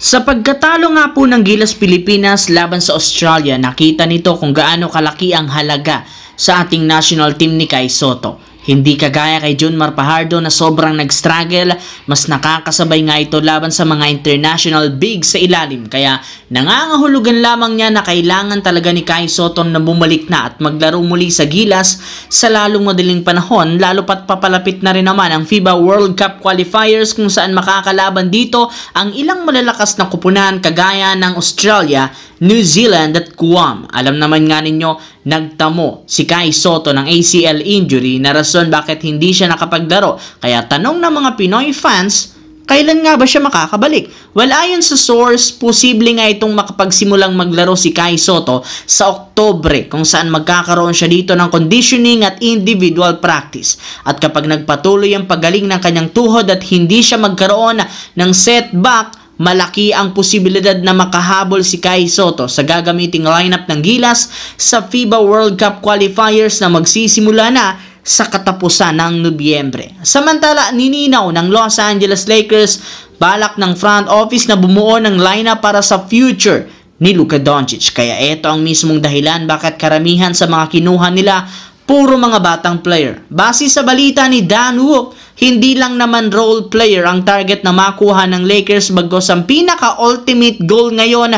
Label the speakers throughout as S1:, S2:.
S1: Sa pagkatalo nga po ng Gilas Pilipinas laban sa Australia, nakita nito kung gaano kalaki ang halaga sa ating national team ni Kai Sotto. Hindi kagaya kay Junmar Fajardo na sobrang nag-struggle, mas nakakasabay nga ito laban sa mga international bigs sa ilalim. Kaya nangangahulugan lamang niya na kailangan talaga ni Kai Sotto na bumalik na at maglaro muli sa Gilas sa lalong madaling panahon, lalo pat papalapit na rin naman ang FIBA World Cup qualifiers kung saan makakalaban dito ang ilang malalakas na kupunan kagaya ng Australia, New Zealand at Guam. Alam naman nga ninyo, nagtamo si Kai Sotto ng ACL injury na rason bakit hindi siya nakapaglaro. Kaya tanong ng mga Pinoy fans, kailan nga ba siya makakabalik? Well, ayon sa source, posible nga itong makapagsimulang maglaro si Kai Sotto sa Oktobre kung saan magkakaroon siya dito ng conditioning at individual practice. At kapag nagpatuloy ang pagaling ng kanyang tuhod at hindi siya magkaroon ng setback, malaki ang posibilidad na makahabol si Kai Sotto sa gagamiting lineup ng Gilas sa FIBA World Cup qualifiers na magsisimula na sa katapusan ng Nobyembre. Samantala, nininaw ng Los Angeles Lakers balak ng front office na bumuo ng lineup para sa future ni Luka Doncic. Kaya ito ang mismong dahilan bakit karamihan sa mga kinuha nila puro mga batang player. Base sa balita ni Dan Wook, hindi lang naman role player ang target na makuha ng Lakers bagos ang pinaka-ultimate goal ngayon,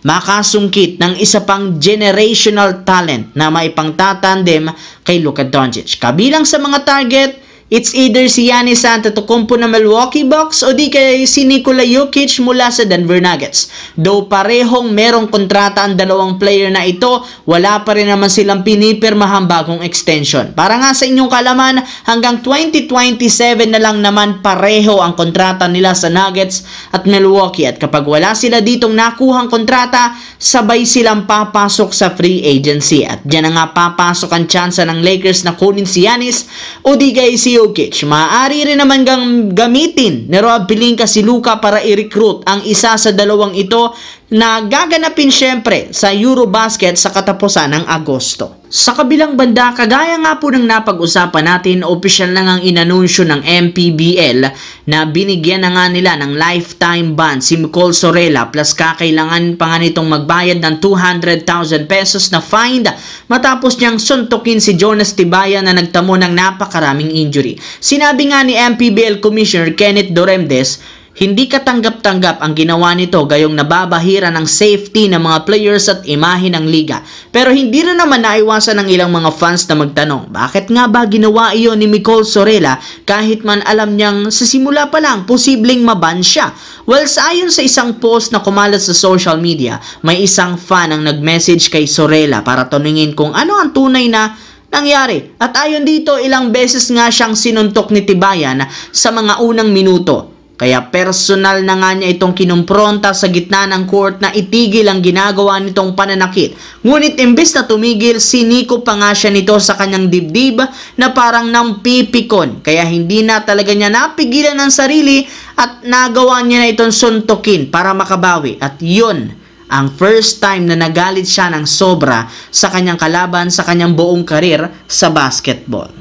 S1: makasungkit ng isa pang generational talent na may pangtatandem kay Luka Doncic. Kabilang sa mga target, it's either si Giannis Antetokounmpo ng Milwaukee Bucks o di kaya si Nikola Jokic mula sa Denver Nuggets. Though parehong merong kontrata ang dalawang player na ito, wala pa rin naman silang pinipirmahang bagong extension. Para nga sa inyong kalaman, hanggang 2027 na lang naman pareho ang kontrata nila sa Nuggets at Milwaukee. At kapag wala sila ditong nakuhang kontrata, sabay silang papasok sa free agency. At dyan na nga papasok ang tsansa ng Lakers na kunin si Giannis o di kaya si Jokic. Maaari rin naman gamitin ni Rob Pelinka si Luka para i-recruit ang isa sa dalawang ito na gaganapin syempre sa Eurobasket sa katapusan ng Agosto. Sa kabilang banda, kagaya nga po ng napag-usapan natin, opisyal na ngang inanunsyo ng MPBL na binigyan na nga nila ng lifetime ban si Micol Sorella plus kakailangan pa nga nitong magbayad ng 200,000 pesos na fine matapos niyang suntukin si Jonas Tibaya na nagtamo ng napakaraming injury. Sinabi nga ni MPBL Commissioner Kenneth Doremdes, hindi katanggap-tanggap ang ginawa nito gayong nababahira ng safety ng mga players at imahe ng liga. Pero hindi rin naman naiwasan ng ilang mga fans na magtanong, bakit nga ba ginawa iyon ni Micol Sorella kahit man alam niyang sa simula pa lang posibleng maban siya? Well, ayon sa isang post na kumalat sa social media, may isang fan ang nag-message kay Sorella para tanungin kung ano ang tunay na nangyari. At ayon dito, ilang beses nga siyang sinuntok ni Tibayan sa mga unang minuto. Kaya personal na nga niya itong kinumpronta sa gitna ng court na itigil ang ginagawa nitong pananakit. Ngunit imbes na tumigil, siniko pa nga siya nito sa kanyang dibdib na parang nampipikon. Kaya hindi na talaga niya napigilan ng sarili at nagawa niya na itong suntukin para makabawi. At yun ang first time na nagalit siya ng sobra sa kanyang kalaban sa kanyang buong karir sa basketball.